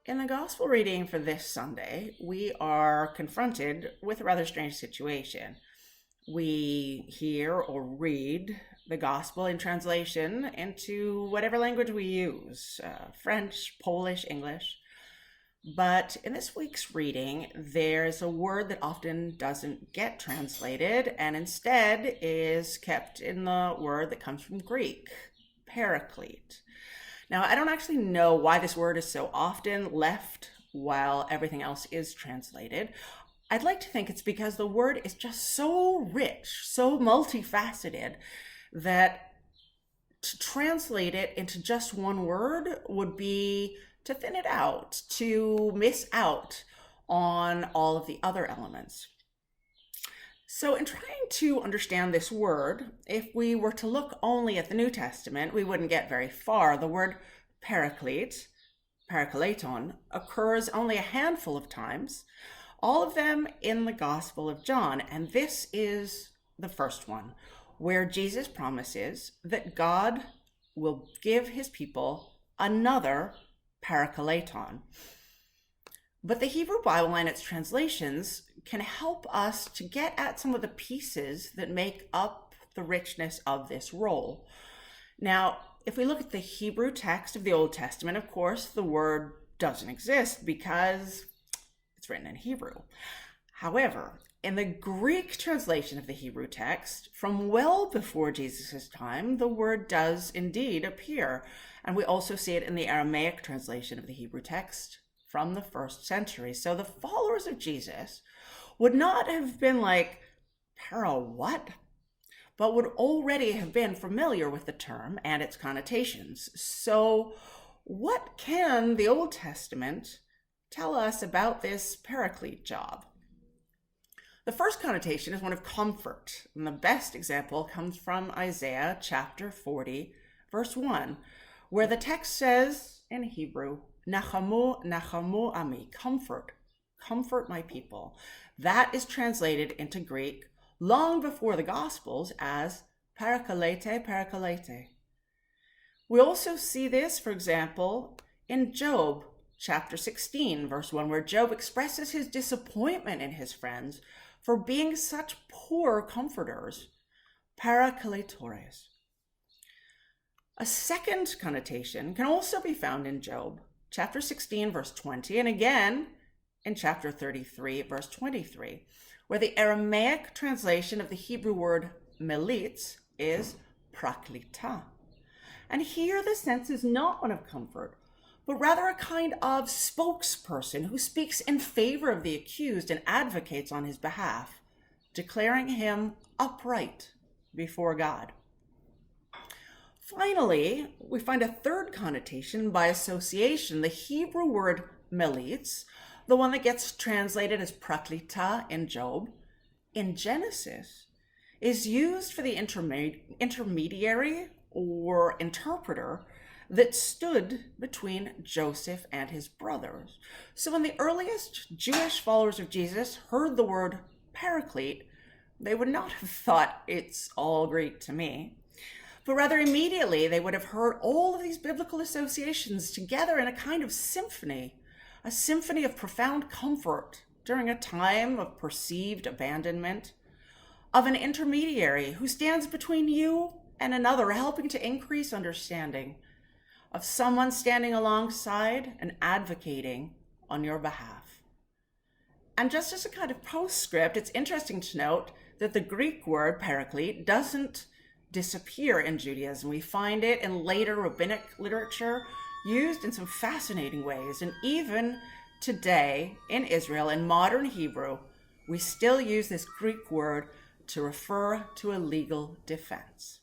In the gospel reading for this Sunday, we are confronted with a rather strange situation. We hear or read the gospel in translation into whatever language we use, French, Polish, English. But in this week's reading, there's a word that often doesn't get translated and instead is kept in the word that comes from Greek, paraclete. Now, I don't actually know why this word is so often left while everything else is translated. I'd like to think it's because the word is just so rich, so multifaceted, that to translate it into just one word would be to thin it out, to miss out on all of the other elements. So in trying to understand this word, if we were to look only at the New Testament, we wouldn't get very far. The word paraclete, parakleton, occurs only a handful of times, all of them in the Gospel of John. And this is the first one, where Jesus promises that God will give his people another parakleton. But the Hebrew Bible and its translations can help us to get at some of the pieces that make up the richness of this role. Now, if we look at the Hebrew text of the Old Testament, of course, the word doesn't exist because it's written in Hebrew. However, in the Greek translation of the Hebrew text, from well before Jesus' time, the word does indeed appear. And we also see it in the Aramaic translation of the Hebrew text from the 1st century. So the followers of Jesus would not have been like, para what? But would already have been familiar with the term and its connotations. So what can the Old Testament tell us about this paraclete job? The first connotation is one of comfort, and the best example comes from Isaiah chapter 40, verse 1, where the text says in Hebrew, Nachamu, Nachamu ami, comfort, comfort my people. That is translated into Greek long before the Gospels as paraklete, paraklete. We also see this, for example, in Job chapter 16, verse 1, where Job expresses his disappointment in his friends for being such poor comforters, parakletores. A second connotation can also be found in Job chapter 16, verse 20, and again in chapter 33, verse 23, where the Aramaic translation of the Hebrew word melitz is parakletos. And here the sense is not one of comfort, but rather a kind of spokesperson who speaks in favor of the accused and advocates on his behalf, declaring him upright before God. Finally, we find a third connotation by association, the Hebrew word melitz, the one that gets translated as parakletos in Job, in Genesis, is used for the intermediary or interpreter that stood between Joseph and his brothers. So when the earliest Jewish followers of Jesus heard the word paraclete, they would not have thought it's all Greek to me, but rather immediately they would have heard all of these biblical associations together in a kind of symphony, a symphony of profound comfort during a time of perceived abandonment, of an intermediary who stands between you and another, helping to increase understanding, of someone standing alongside and advocating on your behalf. And just as a kind of postscript, it's interesting to note that the Greek word paraclete doesn't disappear in Judaism. We find it in later rabbinic literature used in some fascinating ways. And even today in Israel, in modern Hebrew, we still use this Greek word to refer to a legal defense.